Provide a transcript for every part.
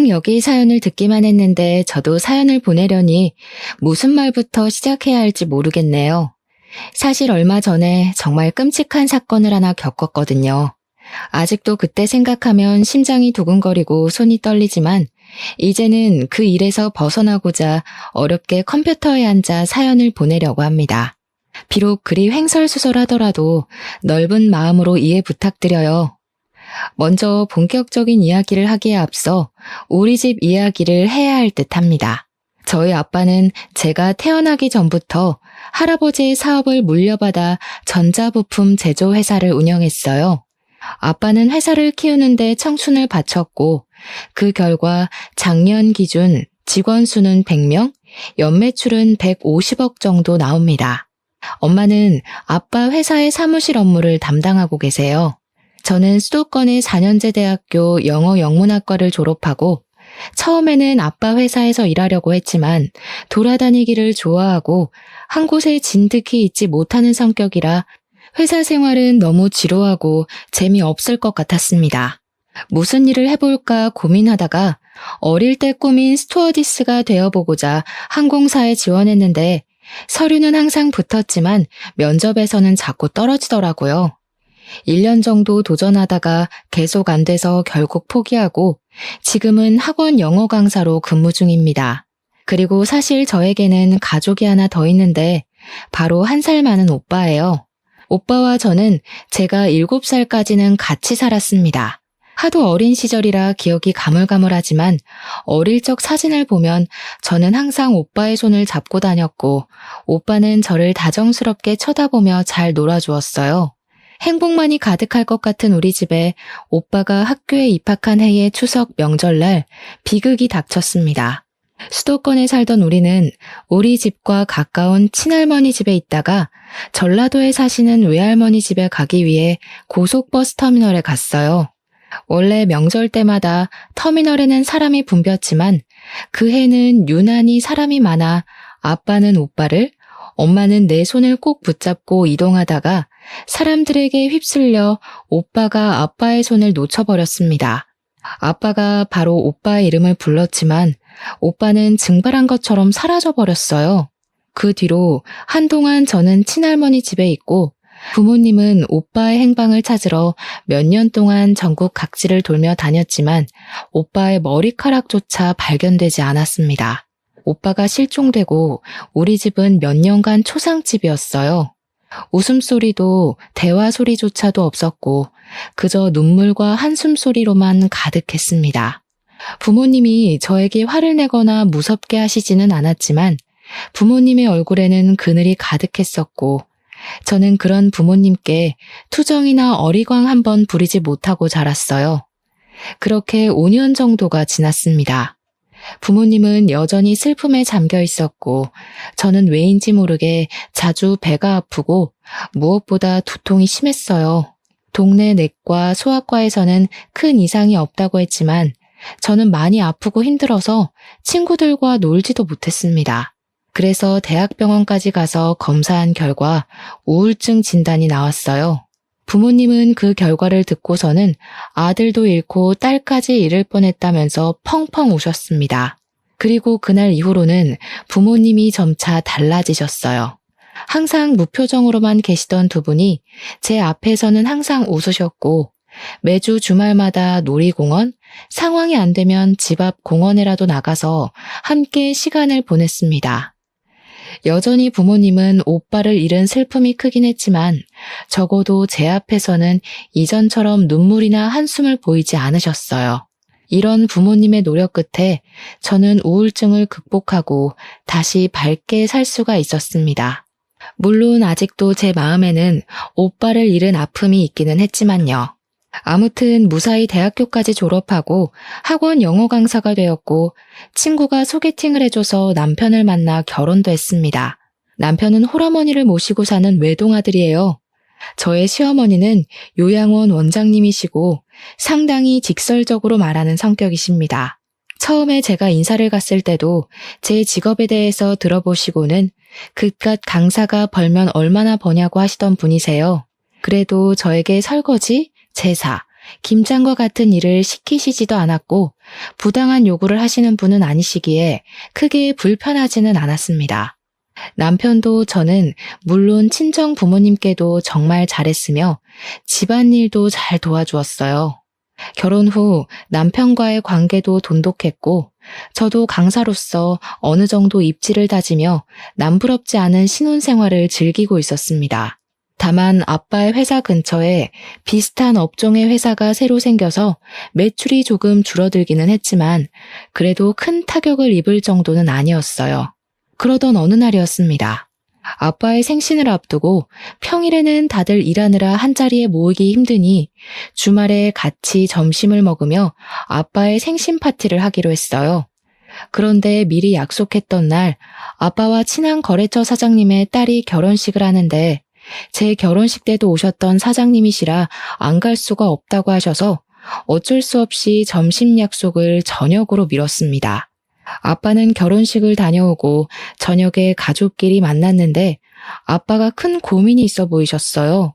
그냥 여기 사연을 듣기만 했는데 저도 사연을 보내려니 무슨 말부터 시작해야 할지 모르겠네요. 사실 얼마 전에 정말 끔찍한 사건을 하나 겪었거든요. 아직도 그때 생각하면 심장이 두근거리고 손이 떨리지만 이제는 그 일에서 벗어나고자 어렵게 컴퓨터에 앉아 사연을 보내려고 합니다. 비록 그리 횡설수설하더라도 넓은 마음으로 이해 부탁드려요. 먼저 본격적인 이야기를 하기에 앞서 우리 집 이야기를 해야 할 듯합니다. 저희 아빠는 제가 태어나기 전부터 할아버지의 사업을 물려받아 전자부품 제조회사를 운영했어요. 아빠는 회사를 키우는데 청춘을 바쳤고 그 결과 작년 기준 직원 수는 100명, 연매출은 150억 정도 나옵니다. 엄마는 아빠 회사의 사무실 업무를 담당하고 계세요. 저는 수도권의 4년제 대학교 영어 영문학과를 졸업하고 처음에는 아빠 회사에서 일하려고 했지만 돌아다니기를 좋아하고 한 곳에 진득히 있지 못하는 성격이라 회사 생활은 너무 지루하고 재미없을 것 같았습니다. 무슨 일을 해볼까 고민하다가 어릴 때 꿈인 스튜어디스가 되어보고자 항공사에 지원했는데 서류는 항상 붙었지만 면접에서는 자꾸 떨어지더라고요. 1년 정도 도전하다가 계속 안 돼서 결국 포기하고 지금은 학원 영어 강사로 근무 중입니다. 그리고 사실 저에게는 가족이 하나 더 있는데 바로 1살 많은 오빠예요. 오빠와 저는 제가 7살까지는 같이 살았습니다. 하도 어린 시절이라 기억이 가물가물하지만 어릴 적 사진을 보면 저는 항상 오빠의 손을 잡고 다녔고 오빠는 저를 다정스럽게 쳐다보며 잘 놀아주었어요. 행복만이 가득할 것 같은 우리 집에 오빠가 학교에 입학한 해의 추석 명절날 비극이 닥쳤습니다. 수도권에 살던 우리는 우리 집과 가까운 친할머니 집에 있다가 전라도에 사시는 외할머니 집에 가기 위해 고속버스 터미널에 갔어요. 원래 명절 때마다 터미널에는 사람이 붐볐지만 그 해는 유난히 사람이 많아 아빠는 오빠를, 엄마는 내 손을 꼭 붙잡고 이동하다가 사람들에게 휩쓸려 오빠가 아빠의 손을 놓쳐버렸습니다. 아빠가 바로 오빠의 이름을 불렀지만 오빠는 증발한 것처럼 사라져버렸어요. 그 뒤로 한동안 저는 친할머니 집에 있고 부모님은 오빠의 행방을 찾으러 몇 년 동안 전국 각지를 돌며 다녔지만 오빠의 머리카락조차 발견되지 않았습니다. 오빠가 실종되고 우리 집은 몇 년간 초상집이었어요. 웃음소리도 대화 소리조차도 없었고 그저 눈물과 한숨 소리로만 가득했습니다. 부모님이 저에게 화를 내거나 무섭게 하시지는 않았지만 부모님의 얼굴에는 그늘이 가득했었고 저는 그런 부모님께 투정이나 어리광 한번 부리지 못하고 자랐어요. 그렇게 5년 정도가 지났습니다. 부모님은 여전히 슬픔에 잠겨 있었고 저는 왜인지 모르게 자주 배가 아프고 무엇보다 두통이 심했어요. 동네 내과 소아과에서는 큰 이상이 없다고 했지만 저는 많이 아프고 힘들어서 친구들과 놀지도 못했습니다. 그래서 대학병원까지 가서 검사한 결과 우울증 진단이 나왔어요. 부모님은 그 결과를 듣고서는 아들도 잃고 딸까지 잃을 뻔했다면서 펑펑 우셨습니다. 그리고 그날 이후로는 부모님이 점차 달라지셨어요. 항상 무표정으로만 계시던 두 분이 제 앞에서는 항상 웃으셨고 매주 주말마다 놀이공원, 상황이 안 되면 집 앞 공원에라도 나가서 함께 시간을 보냈습니다. 여전히 부모님은 오빠를 잃은 슬픔이 크긴 했지만 적어도 제 앞에서는 이전처럼 눈물이나 한숨을 보이지 않으셨어요. 이런 부모님의 노력 끝에 저는 우울증을 극복하고 다시 밝게 살 수가 있었습니다. 물론 아직도 제 마음에는 오빠를 잃은 아픔이 있기는 했지만요. 아무튼 무사히 대학교까지 졸업하고 학원 영어 강사가 되었고 친구가 소개팅을 해줘서 남편을 만나 결혼도 했습니다. 남편은 홀어머니를 모시고 사는 외동아들이에요. 저의 시어머니는 요양원 원장님이시고 상당히 직설적으로 말하는 성격이십니다. 처음에 제가 인사를 갔을 때도 제 직업에 대해서 들어보시고는 그깟 강사가 벌면 얼마나 버냐고 하시던 분이세요. 그래도 저에게 설거지, 제사, 김장과 같은 일을 시키시지도 않았고 부당한 요구를 하시는 분은 아니시기에 크게 불편하지는 않았습니다. 남편도 저는 물론 친정 부모님께도 정말 잘했으며 집안일도 잘 도와주었어요. 결혼 후 남편과의 관계도 돈독했고 저도 강사로서 어느 정도 입지를 다지며 남부럽지 않은 신혼생활을 즐기고 있었습니다. 다만 아빠의 회사 근처에 비슷한 업종의 회사가 새로 생겨서 매출이 조금 줄어들기는 했지만 그래도 큰 타격을 입을 정도는 아니었어요. 그러던 어느 날이었습니다. 아빠의 생신을 앞두고 평일에는 다들 일하느라 한자리에 모이기 힘드니 주말에 같이 점심을 먹으며 아빠의 생신 파티를 하기로 했어요. 그런데 미리 약속했던 날 아빠와 친한 거래처 사장님의 딸이 결혼식을 하는데 제 결혼식 때도 오셨던 사장님이시라 안 갈 수가 없다고 하셔서 어쩔 수 없이 점심 약속을 저녁으로 미뤘습니다. 아빠는 결혼식을 다녀오고 저녁에 가족끼리 만났는데 아빠가 큰 고민이 있어 보이셨어요.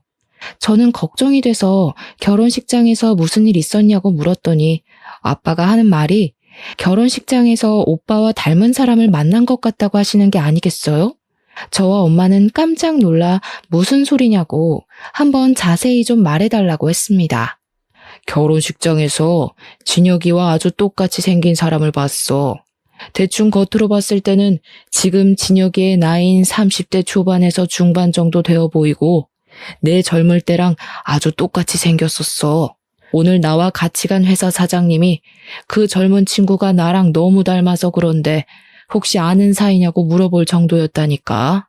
저는 걱정이 돼서 결혼식장에서 무슨 일 있었냐고 물었더니 아빠가 하는 말이 결혼식장에서 오빠와 닮은 사람을 만난 것 같다고 하시는 게 아니겠어요? 저와 엄마는 깜짝 놀라 무슨 소리냐고 한번 자세히 좀 말해달라고 했습니다. 결혼식장에서 진혁이와 아주 똑같이 생긴 사람을 봤어. 대충 겉으로 봤을 때는 지금 진혁이의 나이인 30대 초반에서 중반 정도 되어 보이고 내 젊을 때랑 아주 똑같이 생겼었어. 오늘 나와 같이 간 회사 사장님이 그 젊은 친구가 나랑 너무 닮아서 그런데 혹시 아는 사이냐고 물어볼 정도였다니까.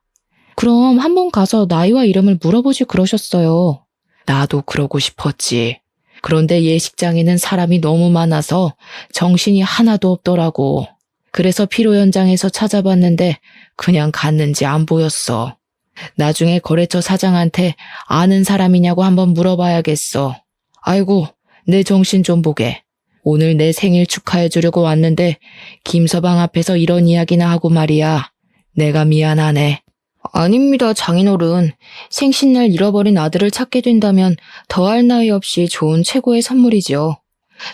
그럼 한번 가서 나이와 이름을 물어보지 그러셨어요. 나도 그러고 싶었지. 그런데 예식장에는 사람이 너무 많아서 정신이 하나도 없더라고. 그래서 피로 현장에서 찾아봤는데 그냥 갔는지 안 보였어. 나중에 거래처 사장한테 아는 사람이냐고 한번 물어봐야겠어. 아이고, 내 정신 좀 보게. 오늘 내 생일 축하해 주려고 왔는데 김서방 앞에서 이런 이야기나 하고 말이야. 내가 미안하네. 아닙니다, 장인어른. 생신날 잃어버린 아들을 찾게 된다면 더할 나위 없이 좋은 최고의 선물이죠.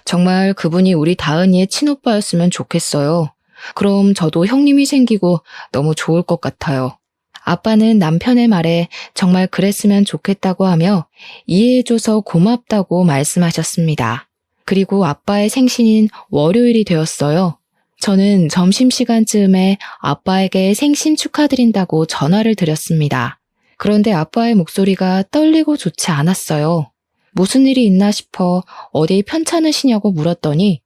정말 그분이 우리 다은이의 친오빠였으면 좋겠어요. 그럼 저도 형님이 생기고 너무 좋을 것 같아요. 아빠는 남편의 말에 정말 그랬으면 좋겠다고 하며 이해해줘서 고맙다고 말씀하셨습니다. 그리고 아빠의 생신인 월요일이 되었어요. 저는 점심시간쯤에 아빠에게 생신 축하드린다고 전화를 드렸습니다. 그런데 아빠의 목소리가 떨리고 좋지 않았어요. 무슨 일이 있나 싶어 어디 편찮으시냐고 물었더니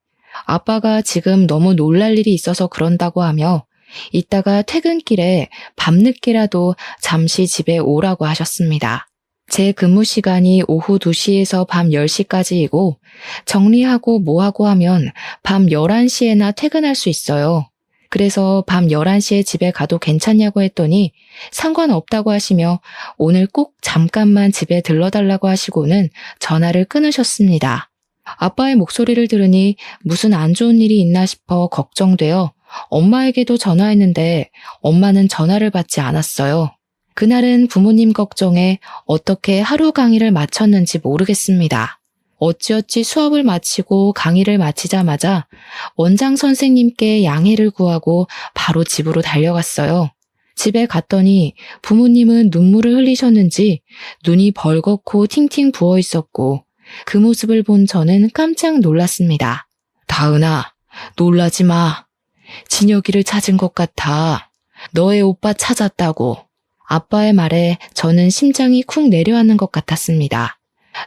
아빠가 지금 너무 놀랄 일이 있어서 그런다고 하며 이따가 퇴근길에 밤늦게라도 잠시 집에 오라고 하셨습니다. 제 근무 시간이 오후 2시에서 밤 10시까지이고 정리하고 뭐하고 하면 밤 11시에나 퇴근할 수 있어요. 그래서 밤 11시에 집에 가도 괜찮냐고 했더니 상관없다고 하시며 오늘 꼭 잠깐만 집에 들러달라고 하시고는 전화를 끊으셨습니다. 아빠의 목소리를 들으니 무슨 안 좋은 일이 있나 싶어 걱정되어 엄마에게도 전화했는데 엄마는 전화를 받지 않았어요. 그날은 부모님 걱정에 어떻게 하루 강의를 마쳤는지 모르겠습니다. 어찌어찌 수업을 마치고 강의를 마치자마자 원장 선생님께 양해를 구하고 바로 집으로 달려갔어요. 집에 갔더니 부모님은 눈물을 흘리셨는지 눈이 벌겋고 팅팅 부어 있었고 그 모습을 본 저는 깜짝 놀랐습니다. 다은아, 놀라지 마. 진혁이를 찾은 것 같아. 너의 오빠 찾았다고. 아빠의 말에 저는 심장이 쿵 내려앉는 것 같았습니다.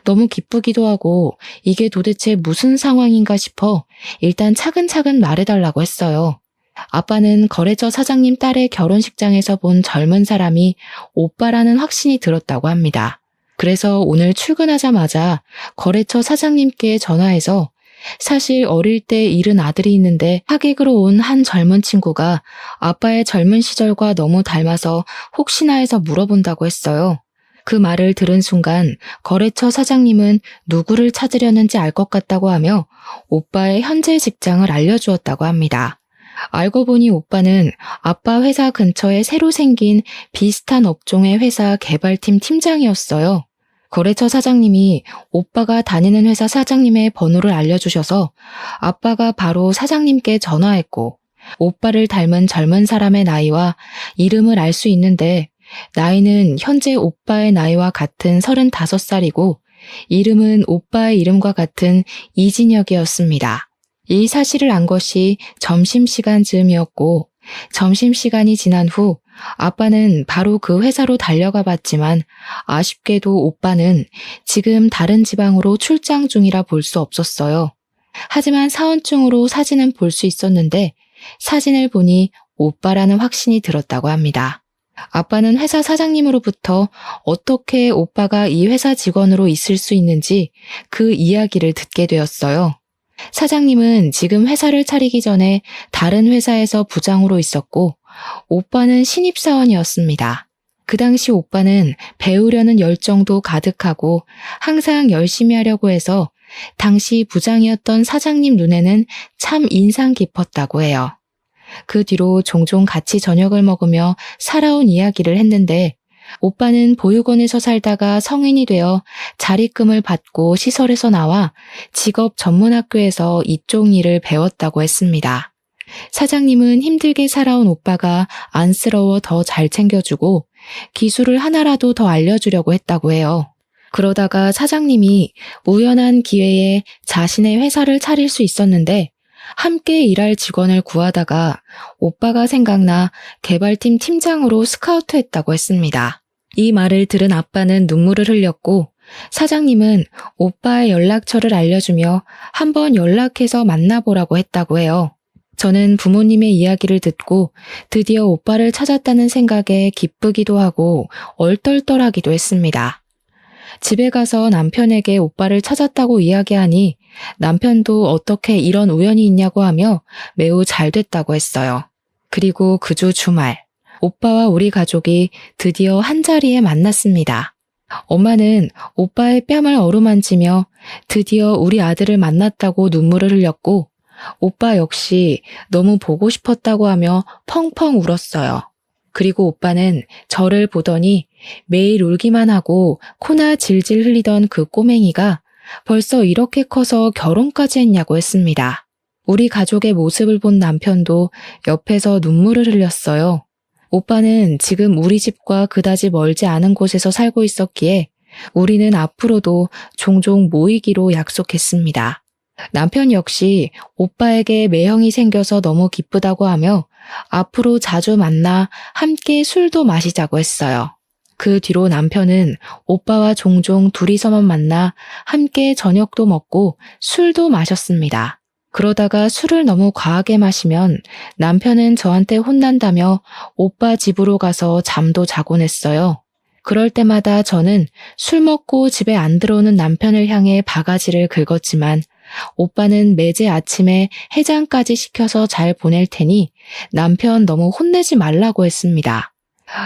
너무 기쁘기도 하고 이게 도대체 무슨 상황인가 싶어 일단 차근차근 말해달라고 했어요. 아빠는 거래처 사장님 딸의 결혼식장에서 본 젊은 사람이 오빠라는 확신이 들었다고 합니다. 그래서 오늘 출근하자마자 거래처 사장님께 전화해서 사실 어릴 때 잃은 아들이 있는데 하객으로 온 한 젊은 친구가 아빠의 젊은 시절과 너무 닮아서 혹시나 해서 물어본다고 했어요. 그 말을 들은 순간 거래처 사장님은 누구를 찾으려는지 알 것 같다고 하며 오빠의 현재 직장을 알려주었다고 합니다. 알고 보니 오빠는 아빠 회사 근처에 새로 생긴 비슷한 업종의 회사 개발팀 팀장이었어요. 거래처 사장님이 오빠가 다니는 회사 사장님의 번호를 알려주셔서 아빠가 바로 사장님께 전화했고 오빠를 닮은 젊은 사람의 나이와 이름을 알 수 있는데 나이는 현재 오빠의 나이와 같은 35살이고 이름은 오빠의 이름과 같은 이진혁이었습니다. 이 사실을 안 것이 점심시간 즈음이었고 점심시간이 지난 후 아빠는 바로 그 회사로 달려가 봤지만 아쉽게도 오빠는 지금 다른 지방으로 출장 중이라 볼 수 없었어요. 하지만 사원증으로 사진은 볼 수 있었는데 사진을 보니 오빠라는 확신이 들었다고 합니다. 아빠는 회사 사장님으로부터 어떻게 오빠가 이 회사 직원으로 있을 수 있는지 그 이야기를 듣게 되었어요. 사장님은 지금 회사를 차리기 전에 다른 회사에서 부장으로 있었고 오빠는 신입사원이었습니다. 그 당시 오빠는 배우려는 열정도 가득하고 항상 열심히 하려고 해서 당시 부장이었던 사장님 눈에는 참 인상 깊었다고 해요. 그 뒤로 종종 같이 저녁을 먹으며 살아온 이야기를 했는데 오빠는 보육원에서 살다가 성인이 되어 자립금을 받고 시설에서 나와 직업 전문학교에서 이쪽 일을 배웠다고 했습니다. 사장님은 힘들게 살아온 오빠가 안쓰러워 더 잘 챙겨주고 기술을 하나라도 더 알려주려고 했다고 해요. 그러다가 사장님이 우연한 기회에 자신의 회사를 차릴 수 있었는데 함께 일할 직원을 구하다가 오빠가 생각나 개발팀 팀장으로 스카우트했다고 했습니다. 이 말을 들은 아빠는 눈물을 흘렸고 사장님은 오빠의 연락처를 알려주며 한번 연락해서 만나보라고 했다고 해요. 저는 부모님의 이야기를 듣고 드디어 오빠를 찾았다는 생각에 기쁘기도 하고 얼떨떨하기도 했습니다. 집에 가서 남편에게 오빠를 찾았다고 이야기하니 남편도 어떻게 이런 우연이 있냐고 하며 매우 잘 됐다고 했어요. 그리고 그 주 주말, 오빠와 우리 가족이 드디어 한자리에 만났습니다. 엄마는 오빠의 뺨을 어루만지며 드디어 우리 아들을 만났다고 눈물을 흘렸고 오빠 역시 너무 보고 싶었다고 하며 펑펑 울었어요. 그리고 오빠는 저를 보더니 매일 울기만 하고 코나 질질 흘리던 그 꼬맹이가 벌써 이렇게 커서 결혼까지 했냐고 했습니다. 우리 가족의 모습을 본 남편도 옆에서 눈물을 흘렸어요. 오빠는 지금 우리 집과 그다지 멀지 않은 곳에서 살고 있었기에 우리는 앞으로도 종종 모이기로 약속했습니다. 남편 역시 오빠에게 매형이 생겨서 너무 기쁘다고 하며 앞으로 자주 만나 함께 술도 마시자고 했어요. 그 뒤로 남편은 오빠와 종종 둘이서만 만나 함께 저녁도 먹고 술도 마셨습니다. 그러다가 술을 너무 과하게 마시면 남편은 저한테 혼난다며 오빠 집으로 가서 잠도 자곤 했어요. 그럴 때마다 저는 술 먹고 집에 안 들어오는 남편을 향해 바가지를 긁었지만 오빠는 매제 아침에 해장까지 시켜서 잘 보낼 테니 남편 너무 혼내지 말라고 했습니다.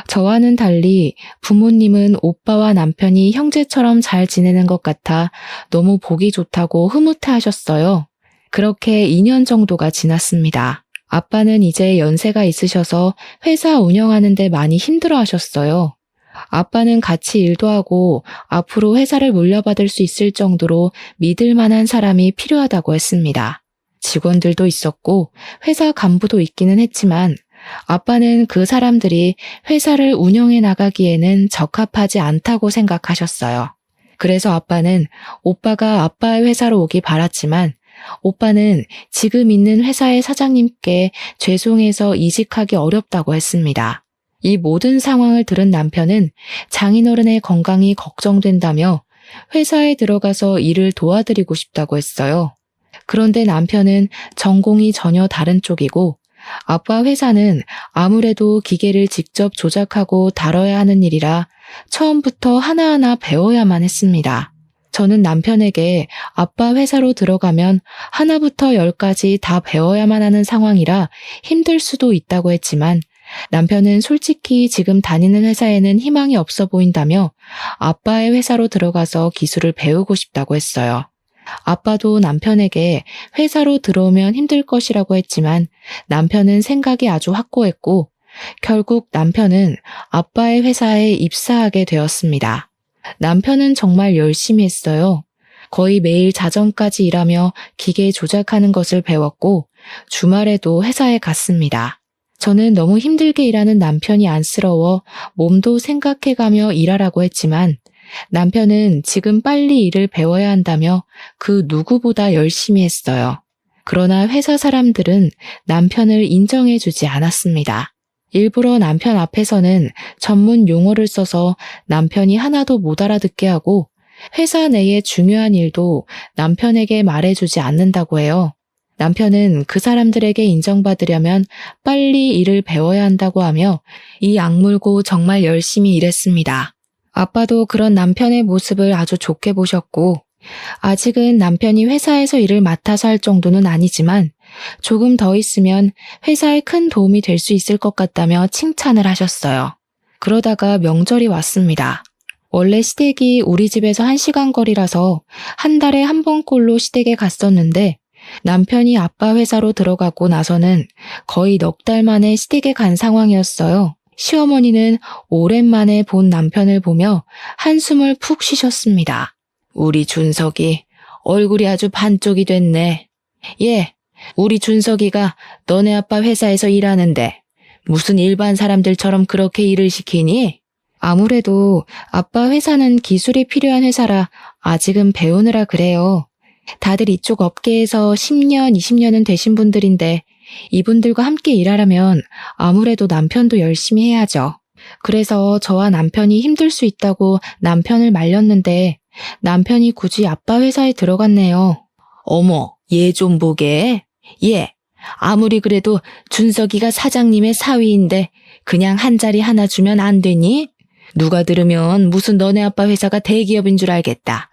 저와는 달리 부모님은 오빠와 남편이 형제처럼 잘 지내는 것 같아 너무 보기 좋다고 흐뭇해하셨어요. 그렇게 2년 정도가 지났습니다. 아빠는 이제 연세가 있으셔서 회사 운영하는 데 많이 힘들어하셨어요. 아빠는 같이 일도 하고 앞으로 회사를 물려받을 수 있을 정도로 믿을 만한 사람이 필요하다고 했습니다. 직원들도 있었고 회사 간부도 있기는 했지만 아빠는 그 사람들이 회사를 운영해 나가기에는 적합하지 않다고 생각하셨어요. 그래서 아빠는 오빠가 아빠의 회사로 오기 바랐지만 오빠는 지금 있는 회사의 사장님께 죄송해서 이직하기 어렵다고 했습니다. 이 모든 상황을 들은 남편은 장인어른의 건강이 걱정된다며 회사에 들어가서 일을 도와드리고 싶다고 했어요. 그런데 남편은 전공이 전혀 다른 쪽이고 아빠 회사는 아무래도 기계를 직접 조작하고 다뤄야 하는 일이라 처음부터 하나하나 배워야만 했습니다. 저는 남편에게 아빠 회사로 들어가면 하나부터 열까지 다 배워야만 하는 상황이라 힘들 수도 있다고 했지만 남편은 솔직히 지금 다니는 회사에는 희망이 없어 보인다며 아빠의 회사로 들어가서 기술을 배우고 싶다고 했어요. 아빠도 남편에게 회사로 들어오면 힘들 것이라고 했지만 남편은 생각이 아주 확고했고 결국 남편은 아빠의 회사에 입사하게 되었습니다. 남편은 정말 열심히 했어요. 거의 매일 자정까지 일하며 기계 조작하는 것을 배웠고 주말에도 회사에 갔습니다. 저는 너무 힘들게 일하는 남편이 안쓰러워 몸도 생각해가며 일하라고 했지만 남편은 지금 빨리 일을 배워야 한다며 그 누구보다 열심히 했어요. 그러나 회사 사람들은 남편을 인정해주지 않았습니다. 일부러 남편 앞에서는 전문 용어를 써서 남편이 하나도 못 알아듣게 하고 회사 내의 중요한 일도 남편에게 말해주지 않는다고 해요. 남편은 그 사람들에게 인정받으려면 빨리 일을 배워야 한다고 하며 이 악물고 정말 열심히 일했습니다. 아빠도 그런 남편의 모습을 아주 좋게 보셨고 아직은 남편이 회사에서 일을 맡아서 할 정도는 아니지만 조금 더 있으면 회사에 큰 도움이 될 수 있을 것 같다며 칭찬을 하셨어요. 그러다가 명절이 왔습니다. 원래 시댁이 우리 집에서 1시간 거리라서 한 달에 한 번꼴로 시댁에 갔었는데 남편이 아빠 회사로 들어가고 나서는 거의 넉 달 만에 시댁에 간 상황이었어요. 시어머니는 오랜만에 본 남편을 보며 한숨을 푹 쉬셨습니다. 우리 준석이 얼굴이 아주 반쪽이 됐네. 예, 우리 준석이가 너네 아빠 회사에서 일하는데 무슨 일반 사람들처럼 그렇게 일을 시키니? 아무래도 아빠 회사는 기술이 필요한 회사라 아직은 배우느라 그래요. 다들 이쪽 업계에서 10년, 20년은 되신 분들인데 이분들과 함께 일하려면 아무래도 남편도 열심히 해야죠. 그래서 저와 남편이 힘들 수 있다고 남편을 말렸는데 남편이 굳이 아빠 회사에 들어갔네요. 어머, 얘 좀 보게. 얘, 아무리 그래도 준석이가 사장님의 사위인데 그냥 한 자리 하나 주면 안 되니? 누가 들으면 무슨 너네 아빠 회사가 대기업인 줄 알겠다.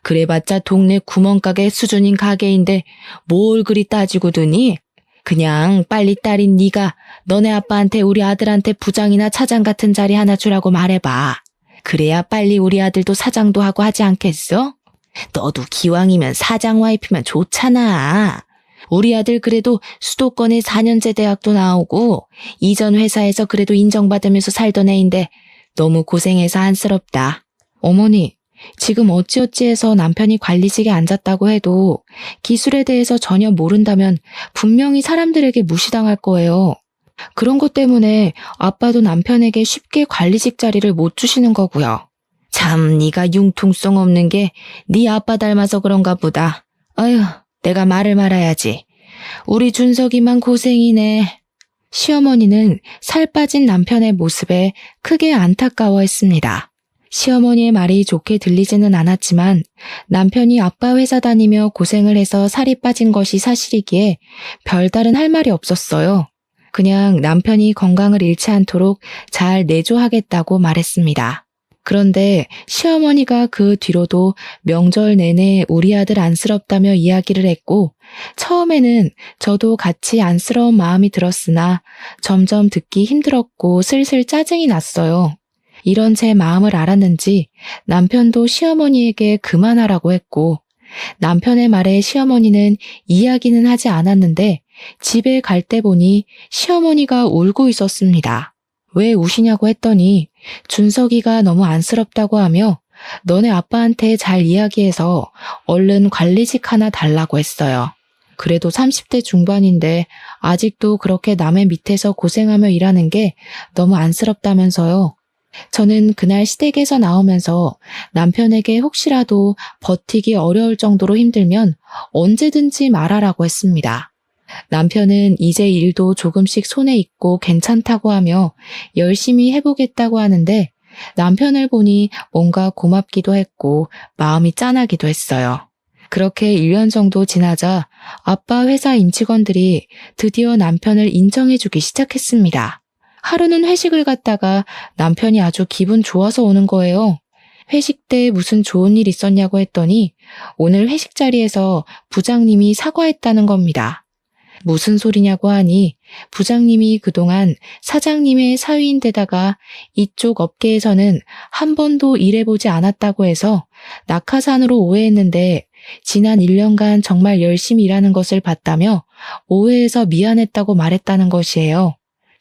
그래봤자 동네 구멍가게 수준인 가게인데 뭘 그리 따지고 드니? 그냥 빨리 딸인 네가 너네 아빠한테 우리 아들한테 부장이나 차장 같은 자리 하나 주라고 말해봐. 그래야 빨리 우리 아들도 사장도 하고 하지 않겠어? 너도 기왕이면 사장 와이프면 좋잖아. 우리 아들 그래도 수도권에 4년제 대학도 나오고 이전 회사에서 그래도 인정받으면서 살던 애인데 너무 고생해서 안쓰럽다. 어머니, 지금 어찌어찌해서 남편이 관리직에 앉았다고 해도 기술에 대해서 전혀 모른다면 분명히 사람들에게 무시당할 거예요. 그런 것 때문에 아빠도 남편에게 쉽게 관리직 자리를 못 주시는 거고요. 참 네가 융통성 없는 게 네 아빠 닮아서 그런가 보다. 아휴, 내가 말을 말아야지. 우리 준석이만 고생이네. 시어머니는 살 빠진 남편의 모습에 크게 안타까워했습니다. 시어머니의 말이 좋게 들리지는 않았지만 남편이 아빠 회사 다니며 고생을 해서 살이 빠진 것이 사실이기에 별다른 할 말이 없었어요. 그냥 남편이 건강을 잃지 않도록 잘 내조하겠다고 말했습니다. 그런데 시어머니가 그 뒤로도 명절 내내 우리 아들 안쓰럽다며 이야기를 했고 처음에는 저도 같이 안쓰러운 마음이 들었으나 점점 듣기 힘들었고 슬슬 짜증이 났어요. 이런 제 마음을 알았는지 남편도 시어머니에게 그만하라고 했고 남편의 말에 시어머니는 이야기는 하지 않았는데 집에 갈 때 보니 시어머니가 울고 있었습니다. 왜 우시냐고 했더니 준석이가 너무 안쓰럽다고 하며 너네 아빠한테 잘 이야기해서 얼른 관리직 하나 달라고 했어요. 그래도 30대 중반인데 아직도 그렇게 남의 밑에서 고생하며 일하는 게 너무 안쓰럽다면서요. 저는 그날 시댁에서 나오면서 남편에게 혹시라도 버티기 어려울 정도로 힘들면 언제든지 말하라고 했습니다. 남편은 이제 일도 조금씩 손에 익고 괜찮다고 하며 열심히 해보겠다고 하는데 남편을 보니 뭔가 고맙기도 했고 마음이 짠하기도 했어요. 그렇게 1년 정도 지나자 아빠 회사 임직원들이 드디어 남편을 인정해주기 시작했습니다. 하루는 회식을 갔다가 남편이 아주 기분 좋아서 오는 거예요. 회식 때 무슨 좋은 일 있었냐고 했더니 오늘 회식 자리에서 부장님이 사과했다는 겁니다. 무슨 소리냐고 하니 부장님이 그동안 사장님의 사위인데다가 이쪽 업계에서는 한 번도 일해보지 않았다고 해서 낙하산으로 오해했는데 지난 1년간 정말 열심히 일하는 것을 봤다며 오해해서 미안했다고 말했다는 것이에요.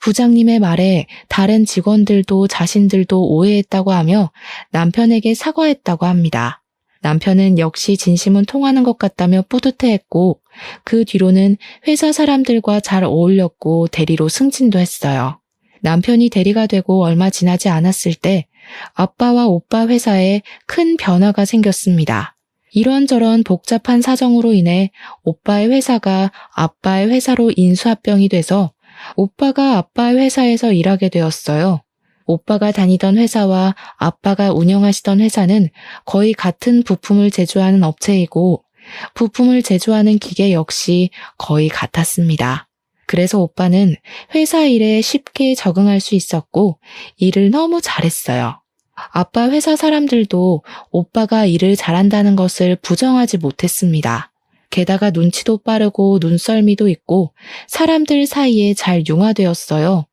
부장님의 말에 다른 직원들도 자신들도 오해했다고 하며 남편에게 사과했다고 합니다. 남편은 역시 진심은 통하는 것 같다며 뿌듯해했고 그 뒤로는 회사 사람들과 잘 어울렸고 대리로 승진도 했어요. 남편이 대리가 되고 얼마 지나지 않았을 때 아빠와 오빠 회사에 큰 변화가 생겼습니다. 이런저런 복잡한 사정으로 인해 오빠의 회사가 아빠의 회사로 인수합병이 돼서 오빠가 아빠의 회사에서 일하게 되었어요. 오빠가 다니던 회사와 아빠가 운영하시던 회사는 거의 같은 부품을 제조하는 업체이고 부품을 제조하는 기계 역시 거의 같았습니다. 그래서 오빠는 회사 일에 쉽게 적응할 수 있었고 일을 너무 잘했어요. 아빠 회사 사람들도 오빠가 일을 잘한다는 것을 부정하지 못했습니다. 게다가 눈치도 빠르고 눈썰미도 있고 사람들 사이에 잘 융화되었어요.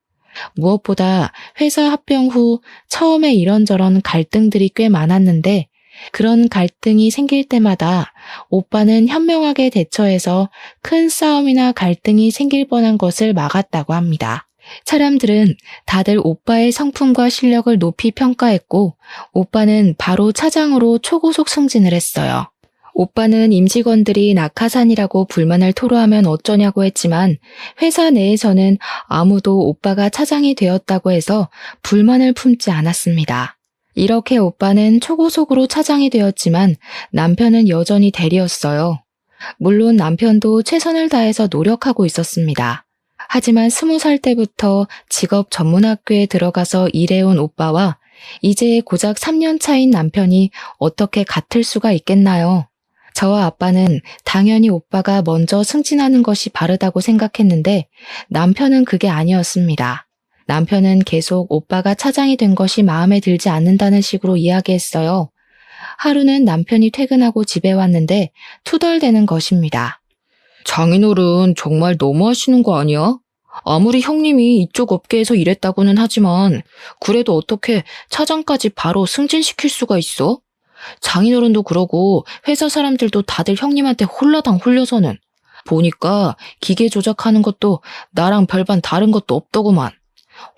무엇보다 회사 합병 후 처음에 이런저런 갈등들이 꽤 많았는데 그런 갈등이 생길 때마다 오빠는 현명하게 대처해서 큰 싸움이나 갈등이 생길 뻔한 것을 막았다고 합니다. 사람들은 다들 오빠의 성품과 실력을 높이 평가했고 오빠는 바로 차장으로 초고속 승진을 했어요. 오빠는 임직원들이 낙하산이라고 불만을 토로하면 어쩌냐고 했지만 회사 내에서는 아무도 오빠가 차장이 되었다고 해서 불만을 품지 않았습니다. 이렇게 오빠는 초고속으로 차장이 되었지만 남편은 여전히 대리였어요. 물론 남편도 최선을 다해서 노력하고 있었습니다. 하지만 20살 때부터 직업 전문학교에 들어가서 일해온 오빠와 이제 고작 3년 차인 남편이 어떻게 같을 수가 있겠나요? 저와 아빠는 당연히 오빠가 먼저 승진하는 것이 바르다고 생각했는데 남편은 그게 아니었습니다. 남편은 계속 오빠가 차장이 된 것이 마음에 들지 않는다는 식으로 이야기했어요. 하루는 남편이 퇴근하고 집에 왔는데 투덜대는 것입니다. 장인어른 정말 너무하시는 거 아니야? 아무리 형님이 이쪽 업계에서 일했다고는 하지만 그래도 어떻게 차장까지 바로 승진시킬 수가 있어? 장인어른도 그러고 회사 사람들도 다들 형님한테 홀라당 홀려서는 보니까 기계 조작하는 것도 나랑 별반 다른 것도 없더구만.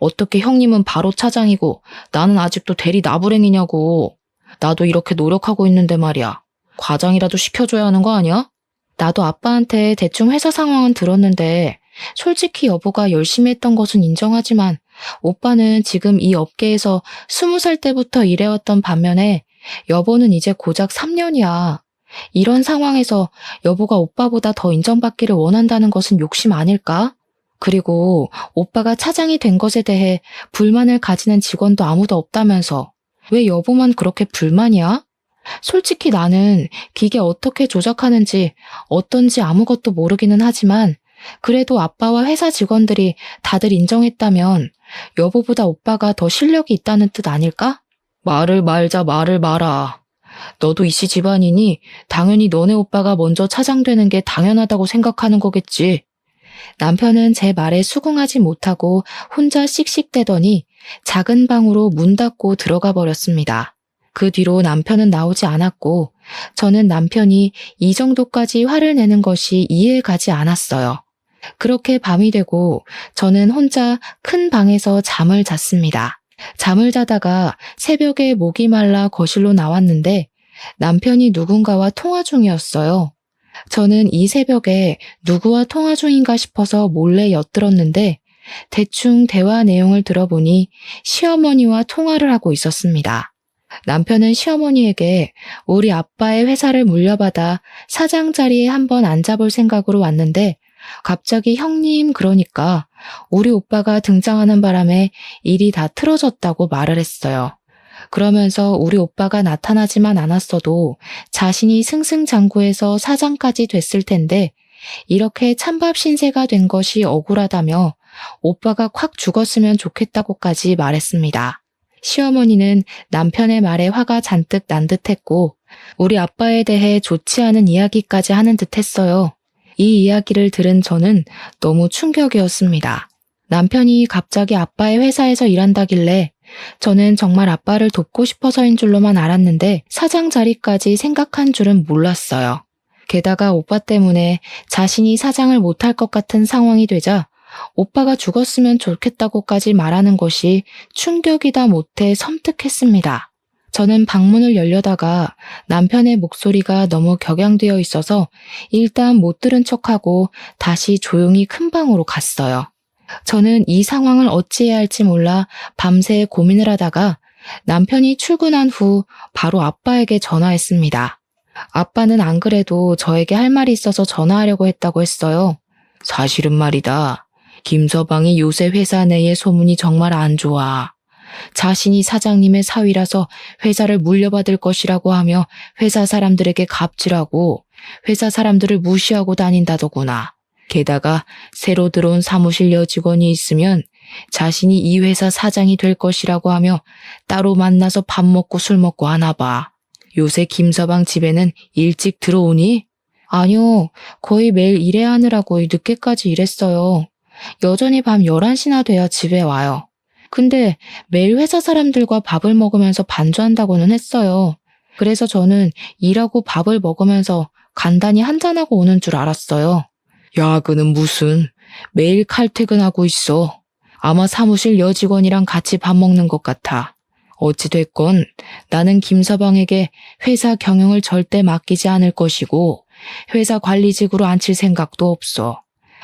어떻게 형님은 바로 차장이고 나는 아직도 대리 나부랭이냐고. 나도 이렇게 노력하고 있는데 말이야. 과장이라도 시켜줘야 하는 거 아니야? 나도 아빠한테 대충 회사 상황은 들었는데 솔직히 여보가 열심히 했던 것은 인정하지만 오빠는 지금 이 업계에서 20살 때부터 일해왔던 반면에 여보는 이제 고작 3년이야. 이런 상황에서 여보가 오빠보다 더 인정받기를 원한다는 것은 욕심 아닐까? 그리고 오빠가 차장이 된 것에 대해 불만을 가지는 직원도 아무도 없다면서 왜 여보만 그렇게 불만이야? 솔직히 나는 기계 어떻게 조작하는지 어떤지 아무것도 모르기는 하지만 그래도 아빠와 회사 직원들이 다들 인정했다면 여보보다 오빠가 더 실력이 있다는 뜻 아닐까? 말을 말자 말을 마라. 너도 이씨 집안이니 당연히 너네 오빠가 먼저 차장되는 게 당연하다고 생각하는 거겠지. 남편은 제 말에 수긍하지 못하고 혼자 씩씩대더니 작은 방으로 문 닫고 들어가 버렸습니다. 그 뒤로 남편은 나오지 않았고 저는 남편이 이 정도까지 화를 내는 것이 이해가지 않았어요. 그렇게 밤이 되고 저는 혼자 큰 방에서 잠을 잤습니다. 잠을 자다가 새벽에 목이 말라 거실로 나왔는데 남편이 누군가와 통화 중이었어요. 저는 이 새벽에 누구와 통화 중인가 싶어서 몰래 엿들었는데 대충 대화 내용을 들어보니 시어머니와 통화를 하고 있었습니다. 남편은 시어머니에게 우리 아빠의 회사를 물려받아 사장 자리에 한번 앉아볼 생각으로 왔는데 갑자기 형님 그러니까 우리 오빠가 등장하는 바람에 일이 다 틀어졌다고 말을 했어요. 그러면서 우리 오빠가 나타나지만 않았어도 자신이 승승장구해서 사장까지 됐을 텐데 이렇게 찬밥 신세가 된 것이 억울하다며 오빠가 콱 죽었으면 좋겠다고까지 말했습니다. 시어머니는 남편의 말에 화가 잔뜩 난 듯했고 우리 아빠에 대해 좋지 않은 이야기까지 하는 듯했어요. 이 이야기를 들은 저는 너무 충격이었습니다. 남편이 갑자기 아빠의 회사에서 일한다길래 저는 정말 아빠를 돕고 싶어서인 줄로만 알았는데 사장 자리까지 생각한 줄은 몰랐어요. 게다가 오빠 때문에 자신이 사장을 못할 것 같은 상황이 되자 오빠가 죽었으면 좋겠다고까지 말하는 것이 충격이다 못해 섬뜩했습니다. 저는 방문을 열려다가 남편의 목소리가 너무 격양되어 있어서 일단 못 들은 척하고 다시 조용히 큰 방으로 갔어요. 저는 이 상황을 어찌해야 할지 몰라 밤새 고민을 하다가 남편이 출근한 후 바로 아빠에게 전화했습니다. 아빠는 안 그래도 저에게 할 말이 있어서 전화하려고 했다고 했어요. 사실은 말이다. 김서방이 요새 회사 내의 소문이 정말 안 좋아. 자신이 사장님의 사위라서 회사를 물려받을 것이라고 하며 회사 사람들에게 갑질하고 회사 사람들을 무시하고 다닌다더구나. 게다가 새로 들어온 사무실 여직원이 있으면 자신이 이 회사 사장이 될 것이라고 하며 따로 만나서 밥 먹고 술 먹고 하나 봐. 요새 김서방 집에는 일찍 들어오니? 아니요. 거의 매일 일해야 하느라고 늦게까지 일했어요. 여전히 밤 11시나 돼야 집에 와요. 근데 매일 회사 사람들과 밥을 먹으면서 반주한다고는 했어요. 그래서 저는 일하고 밥을 먹으면서 간단히 한잔하고 오는 줄 알았어요. 야근은 무슨 매일 칼퇴근하고 있어. 아마 사무실 여직원이랑 같이 밥 먹는 것 같아. 어찌됐건 나는 김서방에게 회사 경영을 절대 맡기지 않을 것이고 회사 관리직으로 앉힐 생각도 없어.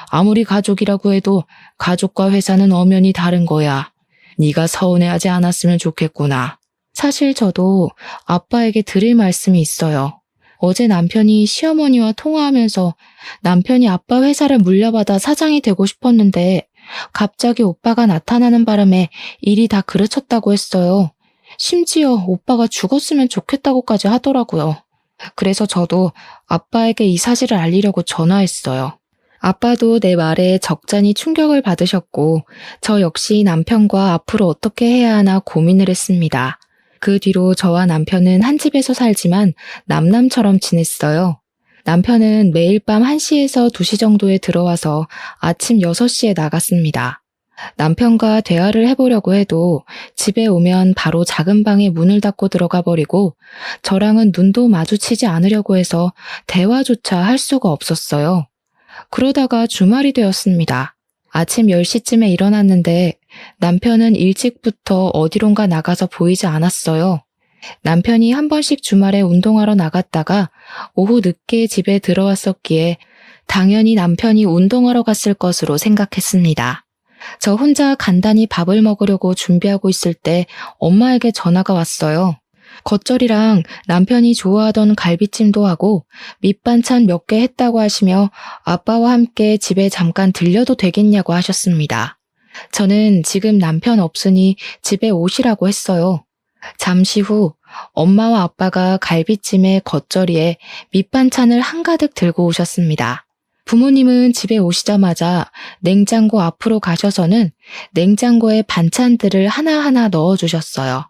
아무리 가족이라고 해도 가족과 회사는 엄연히 다른 거야. 네가 서운해하지 않았으면 좋겠구나. 사실 저도 아빠에게 드릴 말씀이 있어요. 어제 남편이 시어머니와 통화하면서 남편이 아빠 회사를 물려받아 사장이 되고 싶었는데 갑자기 오빠가 나타나는 바람에 일이 다 그르쳤다고 했어요. 심지어 오빠가 죽었으면 좋겠다고까지 하더라고요. 그래서 저도 아빠에게 이 사실을 알리려고 전화했어요. 아빠도 내 말에 적잖이 충격을 받으셨고 저 역시 남편과 앞으로 어떻게 해야 하나 고민을 했습니다. 그 뒤로 저와 남편은 한 집에서 살지만 남남처럼 지냈어요. 남편은 매일 밤 1시에서 2시 정도에 들어와서 아침 6시에 나갔습니다. 남편과 대화를 해보려고 해도 집에 오면 바로 작은 방에 문을 닫고 들어가 버리고 저랑은 눈도 마주치지 않으려고 해서 대화조차 할 수가 없었어요. 그러다가 주말이 되었습니다. 아침 10시쯤에 일어났는데 남편은 일찍부터 어디론가 나가서 보이지 않았어요. 남편이 한 번씩 주말에 운동하러 나갔다가 오후 늦게 집에 들어왔었기에 당연히 남편이 운동하러 갔을 것으로 생각했습니다. 저 혼자 간단히 밥을 먹으려고 준비하고 있을 때 엄마에게 전화가 왔어요. 겉절이랑 남편이 좋아하던 갈비찜도 하고 밑반찬 몇 개 했다고 하시며 아빠와 함께 집에 잠깐 들려도 되겠냐고 하셨습니다. 저는 지금 남편 없으니 집에 오시라고 했어요. 잠시 후 엄마와 아빠가 갈비찜에 겉절이에 밑반찬을 한가득 들고 오셨습니다. 부모님은 집에 오시자마자 냉장고 앞으로 가셔서는 냉장고에 반찬들을 하나하나 넣어주셨어요.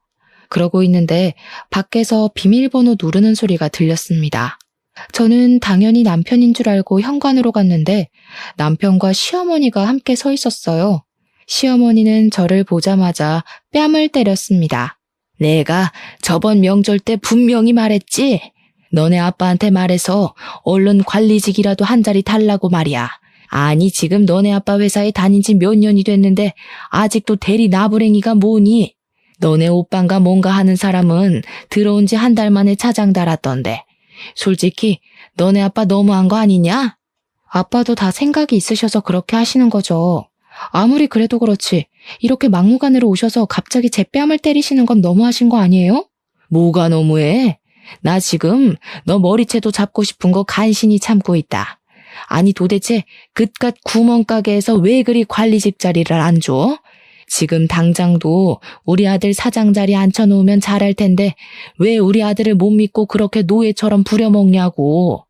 그러고 있는데 밖에서 비밀번호 누르는 소리가 들렸습니다. 저는 당연히 남편인 줄 알고 현관으로 갔는데 남편과 시어머니가 함께 서 있었어요. 시어머니는 저를 보자마자 뺨을 때렸습니다. 내가 저번 명절 때 분명히 말했지? 너네 아빠한테 말해서 얼른 관리직이라도 한 자리 달라고 말이야. 아니 지금 너네 아빠 회사에 다닌 지 몇 년이 됐는데 아직도 대리 나부랭이가 뭐니? 너네 오빠인가 뭔가 하는 사람은 들어온 지 한 달 만에 차장 달았던데. 솔직히 너네 아빠 너무한 거 아니냐? 아빠도 다 생각이 있으셔서 그렇게 하시는 거죠. 아무리 그래도 그렇지 이렇게 막무가내로 오셔서 갑자기 제 뺨을 때리시는 건 너무하신 거 아니에요? 뭐가 너무해? 나 지금 너 머리채도 잡고 싶은 거 간신히 참고 있다. 아니 도대체 그깟 구멍가게에서 왜 그리 관리직 자리를 안 줘? 지금 당장도 우리 아들 사장 자리 앉혀놓으면 잘할 텐데 왜 우리 아들을 못 믿고 그렇게 노예처럼 부려먹냐고.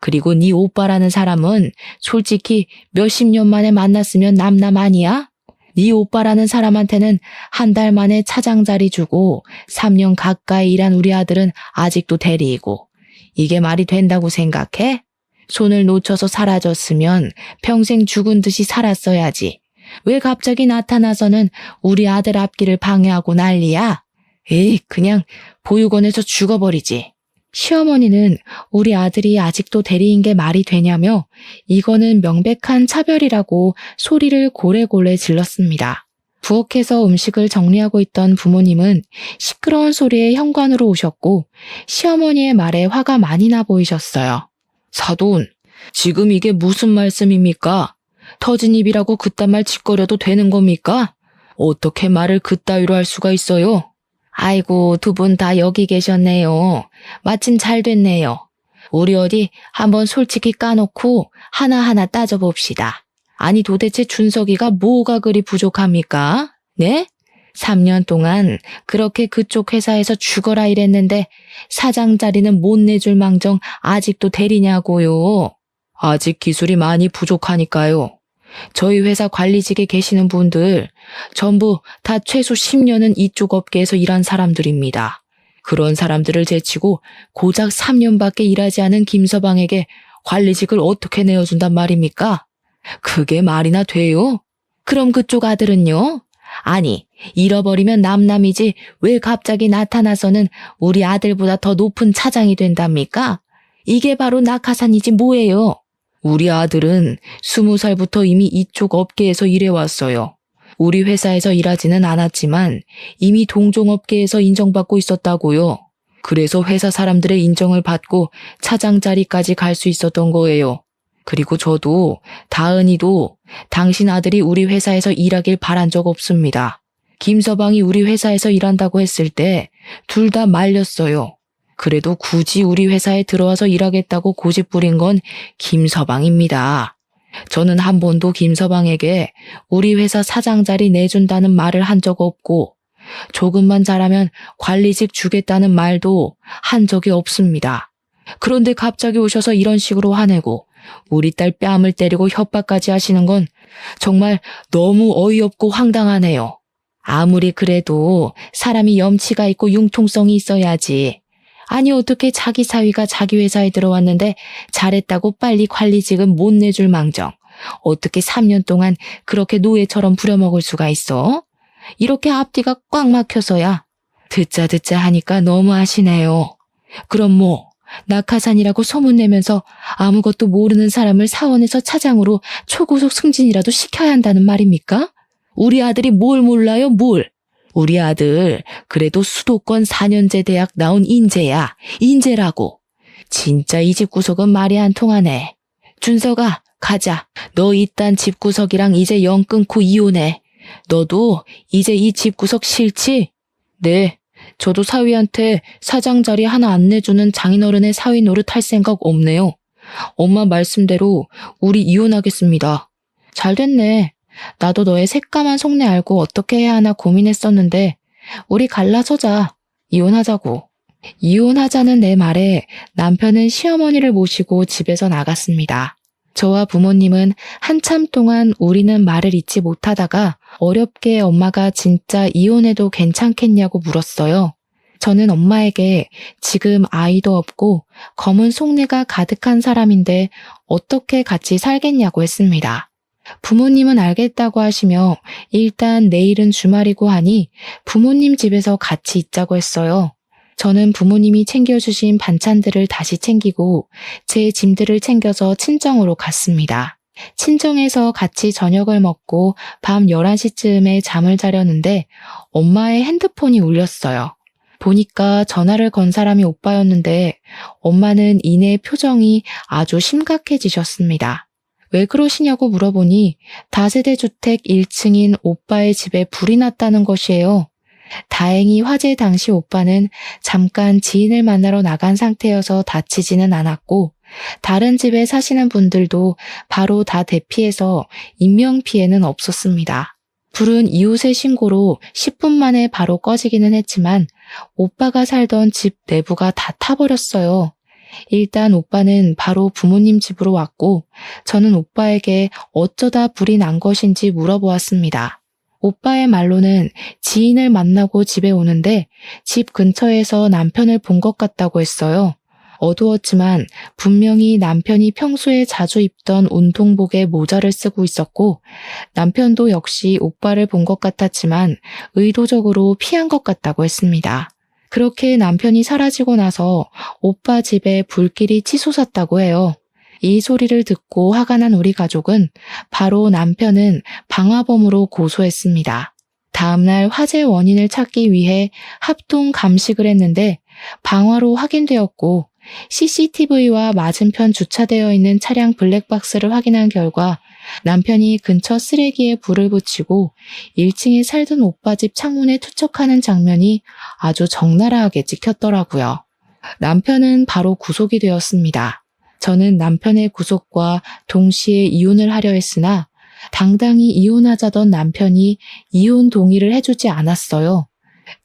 그리고 네 오빠라는 사람은 솔직히 몇십 년 만에 만났으면 남남 아니야? 네 오빠라는 사람한테는 한 달 만에 차장 자리 주고 3년 가까이 일한 우리 아들은 아직도 대리이고 이게 말이 된다고 생각해? 손을 놓쳐서 사라졌으면 평생 죽은 듯이 살았어야지. 왜 갑자기 나타나서는 우리 아들 앞길을 방해하고 난리야? 에이, 그냥 보육원에서 죽어버리지. 시어머니는 우리 아들이 아직도 대리인 게 말이 되냐며 이거는 명백한 차별이라고 소리를 고래고래 질렀습니다. 부엌에서 음식을 정리하고 있던 부모님은 시끄러운 소리에 현관으로 오셨고 시어머니의 말에 화가 많이 나 보이셨어요. 사돈, 지금 이게 무슨 말씀입니까? 터진 입이라고 그딴 말 짓거려도 되는 겁니까? 어떻게 말을 그따위로 할 수가 있어요? 아이고, 두 분 다 여기 계셨네요. 마침 잘 됐네요. 우리 어디 한번 솔직히 까놓고 하나하나 따져봅시다. 아니 도대체 준석이가 뭐가 그리 부족합니까? 네? 3년 동안 그렇게 그쪽 회사에서 죽어라 일했는데 사장 자리는 못 내줄 망정 아직도 대리냐고요. 아직 기술이 많이 부족하니까요. 저희 회사 관리직에 계시는 분들 전부 다 최소 10년은 이쪽 업계에서 일한 사람들입니다. 그런 사람들을 제치고 고작 3년밖에 일하지 않은 김서방에게 관리직을 어떻게 내어준단 말입니까? 그게 말이나 돼요? 그럼 그쪽 아들은요? 아니, 잃어버리면 남남이지 왜 갑자기 나타나서는 우리 아들보다 더 높은 차장이 된답니까? 이게 바로 낙하산이지 뭐예요? 우리 아들은 20살부터 이미 이쪽 업계에서 일해왔어요. 우리 회사에서 일하지는 않았지만 이미 동종업계에서 인정받고 있었다고요. 그래서 회사 사람들의 인정을 받고 차장 자리까지 갈 수 있었던 거예요. 그리고 저도 다은이도 당신 아들이 우리 회사에서 일하길 바란 적 없습니다. 김서방이 우리 회사에서 일한다고 했을 때 둘 다 말렸어요. 그래도 굳이 우리 회사에 들어와서 일하겠다고 고집 부린 건 김서방입니다. 저는 한 번도 김서방에게 우리 회사 사장 자리 내준다는 말을 한 적 없고 조금만 잘하면 관리직 주겠다는 말도 한 적이 없습니다. 그런데 갑자기 오셔서 이런 식으로 화내고 우리 딸 뺨을 때리고 협박까지 하시는 건 정말 너무 어이없고 황당하네요. 아무리 그래도 사람이 염치가 있고 융통성이 있어야지. 아니 어떻게 자기 사위가 자기 회사에 들어왔는데 잘했다고 빨리 관리직은 못 내줄 망정. 어떻게 3년 동안 그렇게 노예처럼 부려먹을 수가 있어? 이렇게 앞뒤가 꽉 막혀서야. 듣자 하니까 너무하시네요. 그럼 뭐 낙하산이라고 소문내면서 아무것도 모르는 사람을 사원에서 차장으로 초고속 승진이라도 시켜야 한다는 말입니까? 우리 아들이 뭘 몰라요, 뭘? 우리 아들 그래도 수도권 4년제 대학 나온 인재야. 인재라고. 진짜 이 집구석은 말이 안 통하네. 준석아, 가자. 너 이딴 집구석이랑 이제 영 끊고 이혼해. 너도 이제 이 집구석 싫지? 네. 저도 사위한테 사장 자리 하나 안 내주는 장인어른의 사위 노릇 할 생각 없네요. 엄마 말씀대로 우리 이혼하겠습니다. 잘 됐네. 나도 너의 새까만 속내 알고 어떻게 해야 하나 고민했었는데 우리 갈라서자. 이혼하자고. 이혼하자는 내 말에 남편은 시어머니를 모시고 집에서 나갔습니다. 저와 부모님은 한참 동안 우리는 말을 잇지 못하다가 어렵게 엄마가 진짜 이혼해도 괜찮겠냐고 물었어요. 저는 엄마에게 지금 아이도 없고 검은 속내가 가득한 사람인데 어떻게 같이 살겠냐고 했습니다. 부모님은 알겠다고 하시며 일단 내일은 주말이고 하니 부모님 집에서 같이 있자고 했어요. 저는 부모님이 챙겨주신 반찬들을 다시 챙기고 제 짐들을 챙겨서 친정으로 갔습니다. 친정에서 같이 저녁을 먹고 밤 11시쯤에 잠을 자려는데 엄마의 핸드폰이 울렸어요. 보니까 전화를 건 사람이 오빠였는데 엄마는 이내 표정이 아주 심각해지셨습니다. 왜 그러시냐고 물어보니 다세대 주택 1층인 오빠의 집에 불이 났다는 것이에요. 다행히 화재 당시 오빠는 잠깐 지인을 만나러 나간 상태여서 다치지는 않았고 다른 집에 사시는 분들도 바로 다 대피해서 인명피해는 없었습니다. 불은 이웃의 신고로 10분 만에 바로 꺼지기는 했지만 오빠가 살던 집 내부가 다 타버렸어요. 일단 오빠는 바로 부모님 집으로 왔고 저는 오빠에게 어쩌다 불이 난 것인지 물어보았습니다. 오빠의 말로는 지인을 만나고 집에 오는데 집 근처에서 남편을 본 것 같다고 했어요. 어두웠지만 분명히 남편이 평소에 자주 입던 운동복에 모자를 쓰고 있었고 남편도 역시 오빠를 본 것 같았지만 의도적으로 피한 것 같다고 했습니다. 그렇게 남편이 사라지고 나서 오빠 집에 불길이 치솟았다고 해요. 이 소리를 듣고 화가 난 우리 가족은 바로 남편은 방화범으로 고소했습니다. 다음날 화재 원인을 찾기 위해 합동 감식을 했는데 방화로 확인되었고 CCTV와 맞은편 주차되어 있는 차량 블랙박스를 확인한 결과 남편이 근처 쓰레기에 불을 붙이고 1층에 살던 오빠 집 창문에 투척하는 장면이 아주 적나라하게 찍혔더라고요. 남편은 바로 구속이 되었습니다. 저는 남편의 구속과 동시에 이혼을 하려 했으나 당당히 이혼하자던 남편이 이혼 동의를 해주지 않았어요.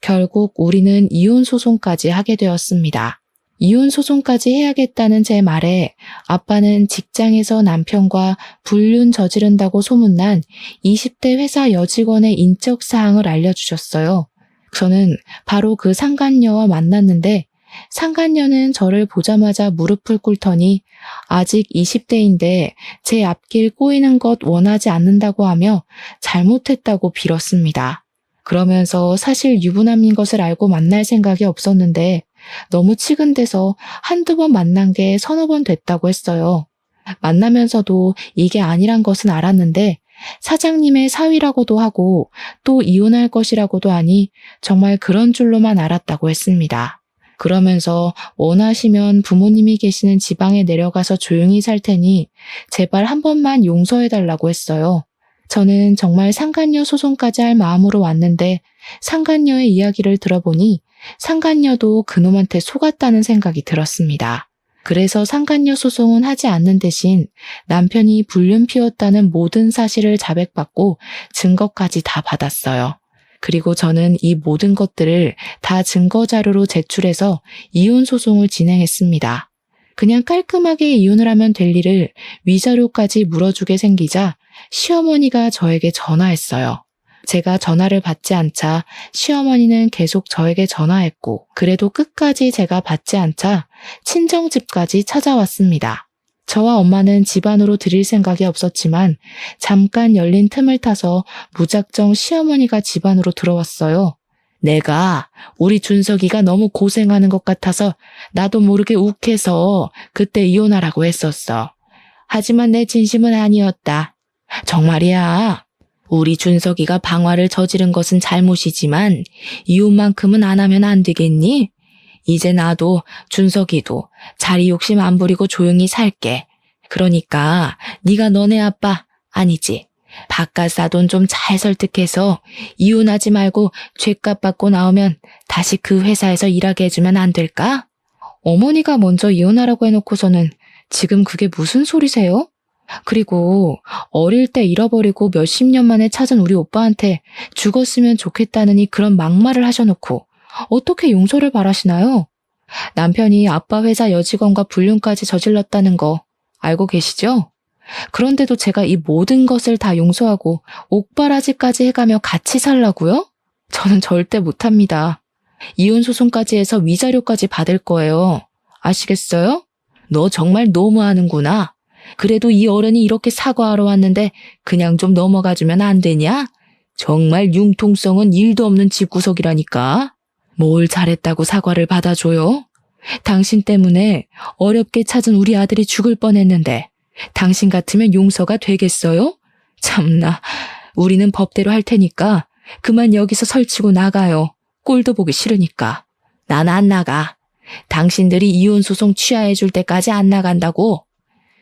결국 우리는 이혼 소송까지 하게 되었습니다. 이혼 소송까지 해야겠다는 제 말에 아빠는 직장에서 남편과 불륜 저지른다고 소문난 20대 회사 여직원의 인적 사항을 알려주셨어요. 저는 바로 그 상간녀와 만났는데 상간녀는 저를 보자마자 무릎을 꿇더니 아직 20대인데 제 앞길 꼬이는 것 원하지 않는다고 하며 잘못했다고 빌었습니다. 그러면서 사실 유부남인 것을 알고 만날 생각이 없었는데 너무 치근대서 한두 번 만난 게 서너 번 됐다고 했어요. 만나면서도 이게 아니란 것은 알았는데 사장님의 사위라고도 하고 또 이혼할 것이라고도 하니 정말 그런 줄로만 알았다고 했습니다. 그러면서 원하시면 부모님이 계시는 지방에 내려가서 조용히 살 테니 제발 한 번만 용서해달라고 했어요. 저는 정말 상간녀 소송까지 할 마음으로 왔는데 상간녀의 이야기를 들어보니 상간녀도 그놈한테 속았다는 생각이 들었습니다. 그래서 상간녀 소송은 하지 않는 대신 남편이 불륜 피웠다는 모든 사실을 자백받고 증거까지 다 받았어요. 그리고 저는 이 모든 것들을 다 증거 자료로 제출해서 이혼 소송을 진행했습니다. 그냥 깔끔하게 이혼을 하면 될 일을 위자료까지 물어주게 생기자 시어머니가 저에게 전화했어요. 제가 전화를 받지 않자 시어머니는 계속 저에게 전화했고 그래도 끝까지 제가 받지 않자 친정집까지 찾아왔습니다. 저와 엄마는 집 안으로 들일 생각이 없었지만 잠깐 열린 틈을 타서 무작정 시어머니가 집 안으로 들어왔어요. 내가 우리 준석이가 너무 고생하는 것 같아서 나도 모르게 욱해서 그때 이혼하라고 했었어. 하지만 내 진심은 아니었다. 정말이야. 우리 준석이가 방화를 저지른 것은 잘못이지만 이혼만큼은 안 하면 안 되겠니? 이제 나도 준석이도 자리 욕심 안 부리고 조용히 살게. 그러니까 네가 너네 아빠 아니지. 바깥 사돈 좀 잘 설득해서 이혼하지 말고 죗값 받고 나오면 다시 그 회사에서 일하게 해주면 안 될까? 어머니가 먼저 이혼하라고 해놓고서는 지금 그게 무슨 소리세요? 그리고 어릴 때 잃어버리고 몇십 년 만에 찾은 우리 오빠한테 죽었으면 좋겠다느니 그런 막말을 하셔놓고 어떻게 용서를 바라시나요? 남편이 아빠 회사 여직원과 불륜까지 저질렀다는 거 알고 계시죠? 그런데도 제가 이 모든 것을 다 용서하고 옥바라지까지 해가며 같이 살라고요? 저는 절대 못합니다. 이혼 소송까지 해서 위자료까지 받을 거예요. 아시겠어요? 너 정말 너무하는구나. 그래도 이 어른이 이렇게 사과하러 왔는데 그냥 좀 넘어가주면 안 되냐? 정말 융통성은 1도 없는 집구석이라니까. 뭘 잘했다고 사과를 받아줘요? 당신 때문에 어렵게 찾은 우리 아들이 죽을 뻔했는데 당신 같으면 용서가 되겠어요? 참나, 우리는 법대로 할 테니까 그만 여기서 설치고 나가요. 꼴도 보기 싫으니까. 난 안 나가. 당신들이 이혼 소송 취하해 줄 때까지 안 나간다고.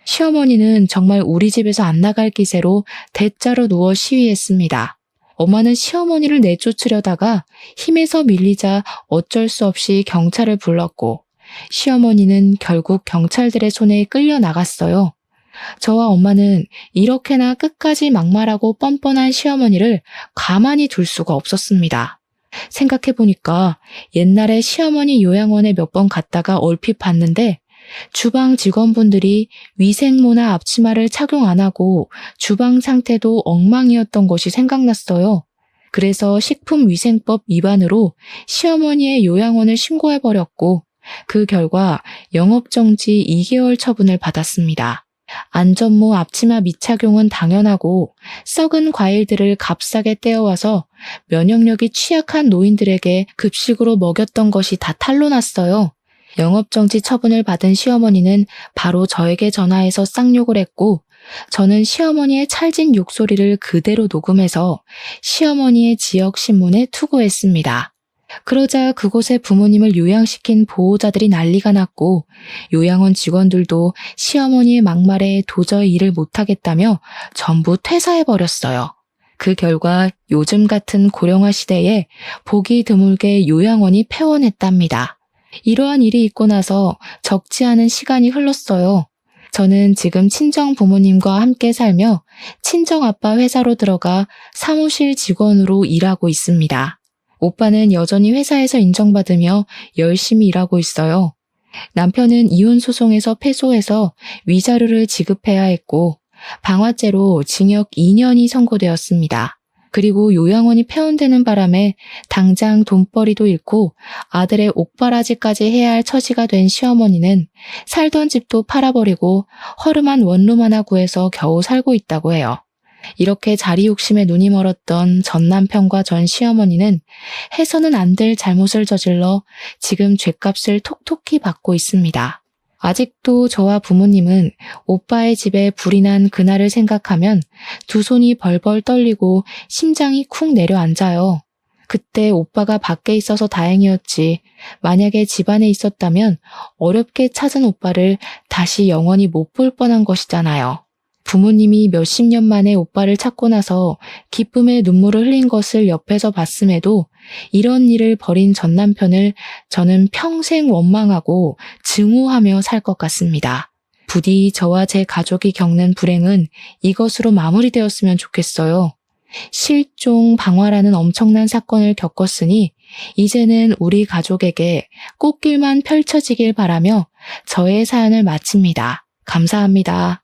시어머니는 정말 우리 집에서 안 나갈 기세로 대자로 누워 시위했습니다. 엄마는 시어머니를 내쫓으려다가 힘에서 밀리자 어쩔 수 없이 경찰을 불렀고 시어머니는 결국 경찰들의 손에 끌려 나갔어요. 저와 엄마는 이렇게나 끝까지 막말하고 뻔뻔한 시어머니를 가만히 둘 수가 없었습니다. 생각해보니까 옛날에 시어머니 요양원에 몇 번 갔다가 얼핏 봤는데 주방 직원분들이 위생모나 앞치마를 착용 안 하고 주방 상태도 엉망이었던 것이 생각났어요. 그래서 식품위생법 위반으로 시어머니의 요양원을 신고해버렸고 그 결과 영업정지 2개월 처분을 받았습니다. 안전모 앞치마 미착용은 당연하고 썩은 과일들을 값싸게 떼어와서 면역력이 취약한 노인들에게 급식으로 먹였던 것이 다 탄로났어요. 영업정지 처분을 받은 시어머니는 바로 저에게 전화해서 쌍욕을 했고 저는 시어머니의 찰진 욕소리를 그대로 녹음해서 시어머니의 지역 신문에 투고했습니다. 그러자 그곳에 부모님을 요양시킨 보호자들이 난리가 났고 요양원 직원들도 시어머니의 막말에 도저히 일을 못하겠다며 전부 퇴사해버렸어요. 그 결과 요즘 같은 고령화 시대에 보기 드물게 요양원이 폐원했답니다. 이러한 일이 있고 나서 적지 않은 시간이 흘렀어요. 저는 지금 친정 부모님과 함께 살며 친정 아빠 회사로 들어가 사무실 직원으로 일하고 있습니다. 오빠는 여전히 회사에서 인정받으며 열심히 일하고 있어요. 남편은 이혼 소송에서 패소해서 위자료를 지급해야 했고 방화죄로 징역 2년이 선고되었습니다. 그리고 요양원이 폐원되는 바람에 당장 돈벌이도 잃고 아들의 옥바라지까지 해야 할 처지가 된 시어머니는 살던 집도 팔아버리고 허름한 원룸 하나 구해서 겨우 살고 있다고 해요. 이렇게 자리 욕심에 눈이 멀었던 전 남편과 전 시어머니는 해서는 안 될 잘못을 저질러 지금 죗값을 톡톡히 받고 있습니다. 아직도 저와 부모님은 오빠의 집에 불이 난 그날을 생각하면 두 손이 벌벌 떨리고 심장이 쿵 내려앉아요. 그때 오빠가 밖에 있어서 다행이었지. 만약에 집안에 있었다면 어렵게 찾은 오빠를 다시 영원히 못 볼 뻔한 것이잖아요. 부모님이 몇십 년 만에 오빠를 찾고 나서 기쁨의 눈물을 흘린 것을 옆에서 봤음에도 이런 일을 벌인 전 남편을 저는 평생 원망하고 증오하며 살 것 같습니다. 부디 저와 제 가족이 겪는 불행은 이것으로 마무리되었으면 좋겠어요. 실종, 방화라는 엄청난 사건을 겪었으니 이제는 우리 가족에게 꽃길만 펼쳐지길 바라며 저의 사연을 마칩니다. 감사합니다.